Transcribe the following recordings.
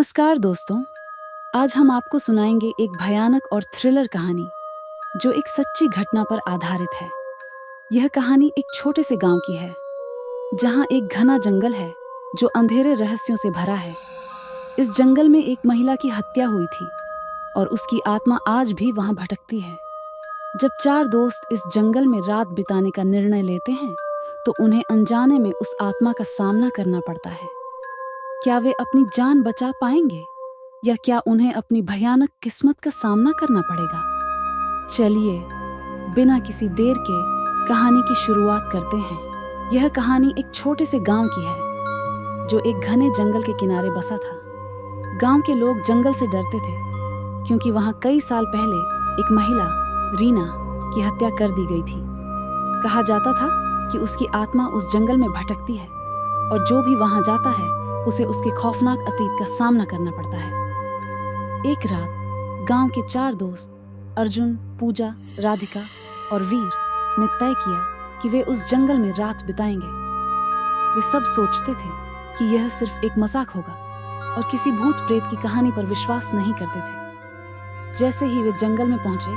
नमस्कार दोस्तों, आज हम आपको सुनाएंगे एक भयानक और थ्रिलर कहानी जो एक सच्ची घटना पर आधारित है। यह कहानी एक छोटे से गांव की है जहां एक घना जंगल है जो अंधेरे रहस्यों से भरा है। इस जंगल में एक महिला की हत्या हुई थी और उसकी आत्मा आज भी वहां भटकती है। जब चार दोस्त इस जंगल में रात बिताने का निर्णय लेते हैं तो उन्हें अनजाने में उस आत्मा का सामना करना पड़ता है। क्या वे अपनी जान बचा पाएंगे या क्या उन्हें अपनी भयानक किस्मत का सामना करना पड़ेगा? चलिए बिना किसी देर के कहानी की शुरुआत करते हैं। यह कहानी एक छोटे से गांव की है जो एक घने जंगल के किनारे बसा था। गांव के लोग जंगल से डरते थे क्योंकि वहां कई साल पहले एक महिला रीना की हत्या कर दी गई थी। कहा जाता था कि उसकी आत्मा उस जंगल में भटकती है और जो भी वहां जाता है उसे उसके खौफनाक अतीत का सामना करना पड़ता है। एक रात गांव के चार दोस्त अर्जुन, पूजा, राधिका और वीर ने तय किया कि वे उस जंगल में रात बिताएंगे। वे सब सोचते थे कि यह सिर्फ एक मजाक होगा और किसी भूत प्रेत की कहानी पर विश्वास नहीं करते थे। जैसे ही वे जंगल में पहुंचे,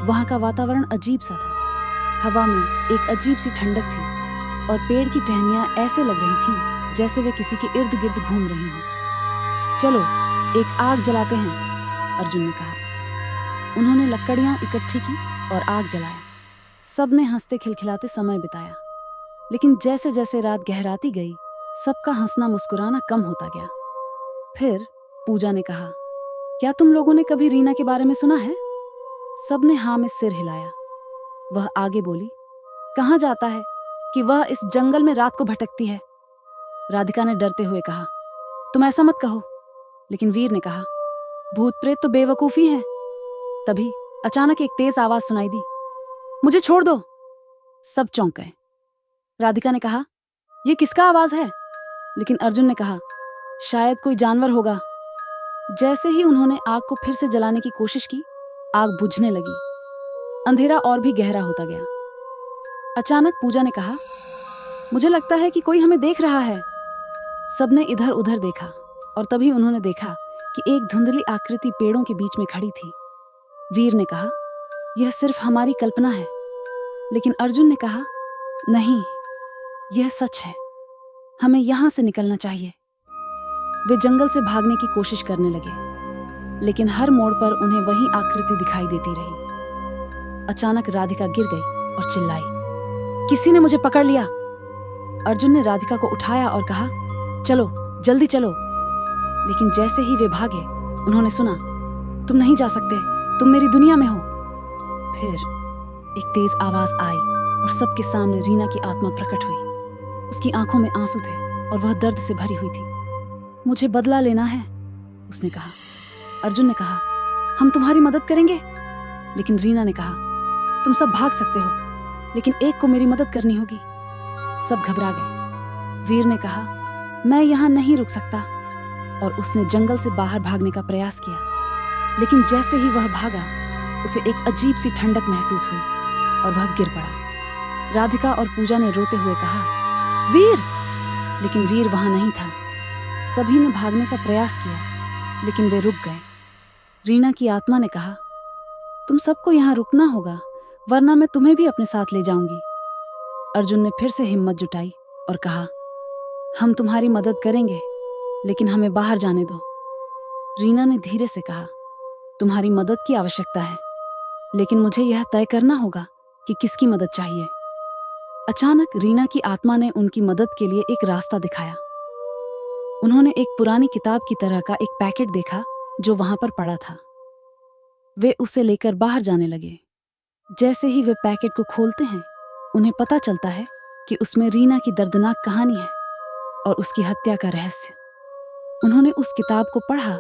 वहां का वातावरण अजीब सा था। हवा में एक अजीब सी ठंडक थी और पेड़ की टहनियां ऐसे लग रही थीं जैसे वे किसी के इर्द गिर्द घूम रही हों। चलो एक आग जलाते हैं, अर्जुन ने कहा। उन्होंने लकड़ियां इकट्ठी की और आग जलाया। सबने हंसते खिलखिलाते समय बिताया। लेकिन जैसे जैसे रात गहराती गई, सबका हंसना मुस्कुराना कम होता गया। फिर पूजा ने कहा, क्या तुम लोगों ने कभी रीना के बारे में सुना है? सबने हाँ में सिर हिलाया। वह आगे बोली, कहा जाता है कि वह इस जंगल में रात को भटकती है। राधिका ने डरते हुए कहा, तुम ऐसा मत कहो। लेकिन वीर ने कहा, भूत प्रेत तो बेवकूफी है। तभी अचानक एक तेज आवाज सुनाई दी, मुझे छोड़ दो। सब चौंक गए। राधिका ने कहा, यह किसका आवाज है? लेकिन अर्जुन ने कहा, शायद कोई जानवर होगा। जैसे ही उन्होंने आग को फिर से जलाने की कोशिश की, आग बुझने लगी। अंधेरा और भी गहरा होता गया। अचानक पूजा ने कहा, मुझे लगता है कि कोई हमें देख रहा है। सबने इधर उधर देखा और तभी उन्होंने देखा कि एक धुंधली आकृति पेड़ों के बीच में खड़ी थी। वीर ने कहा, यह सिर्फ हमारी कल्पना है। लेकिन अर्जुन ने कहा, नहीं, यह सच है। हमें यहां से निकलना चाहिए। वे जंगल से भागने की कोशिश करने लगे, लेकिन हर मोड़ पर उन्हें वही आकृति दिखाई देती रही। अचानक राधिका गिर गई और चिल्लाई, किसी ने मुझे पकड़ लिया। अर्जुन ने राधिका को उठाया और कहा, चलो जल्दी चलो। लेकिन जैसे ही वे भागे, उन्होंने सुना, तुम नहीं जा सकते, तुम मेरी दुनिया में हो। फिर एक तेज आवाज आई और सबके सामने रीना की आत्मा प्रकट हुई। उसकी आंखों में आंसू थे और वह दर्द से भरी हुई थी। मुझे बदला लेना है, उसने कहा। अर्जुन ने कहा, हम तुम्हारी मदद करेंगे। लेकिन रीना ने कहा, तुम सब भाग सकते हो, लेकिन एक को मेरी मदद करनी होगी। सब घबरा गए। वीर ने कहा, मैं यहां नहीं रुक सकता, और उसने जंगल से बाहर भागने का प्रयास किया। लेकिन जैसे ही वह भागा, उसे एक अजीब सी ठंडक महसूस हुई और वह गिर पड़ा। राधिका और पूजा ने रोते हुए कहा, वीर! लेकिन वीर वहां नहीं था। सभी ने भागने का प्रयास किया, लेकिन वे रुक गए। रीना की आत्मा ने कहा, तुम सबको यहां रुकना होगा, वरना मैं तुम्हें भी अपने साथ ले जाऊंगी। अर्जुन ने फिर से हिम्मत जुटाई और कहा, हम तुम्हारी मदद करेंगे, लेकिन हमें बाहर जाने दो। रीना ने धीरे से कहा, तुम्हारी मदद की आवश्यकता है, लेकिन मुझे यह तय करना होगा कि किसकी मदद चाहिए। अचानक रीना की आत्मा ने उनकी मदद के लिए एक रास्ता दिखाया। उन्होंने एक पुरानी किताब की तरह का एक पैकेट देखा जो वहां पर पड़ा था। वे उसे लेकर बाहर जाने लगे। जैसे ही वे पैकेट को खोलते हैं, उन्हें पता चलता है कि उसमें रीना की दर्दनाक कहानी है और उसकी हत्या का रहस्य। उन्होंने उस किताब को पढ़ा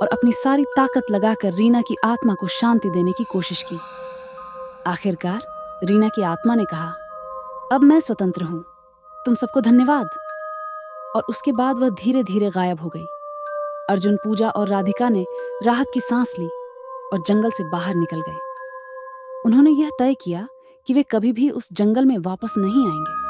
और अपनी सारी ताकत लगाकर रीना की आत्मा को शांति देने की कोशिश की। आखिरकार रीना की आत्मा ने कहा, अब मैं स्वतंत्र हूं, तुम सबको धन्यवाद। और उसके बाद वह धीरे धीरे गायब हो गई। अर्जुन, पूजा और राधिका ने राहत की सांस ली और जंगल से बाहर निकल गए। उन्होंने यह तय किया कि वे कभी भी उस जंगल में वापस नहीं आएंगे।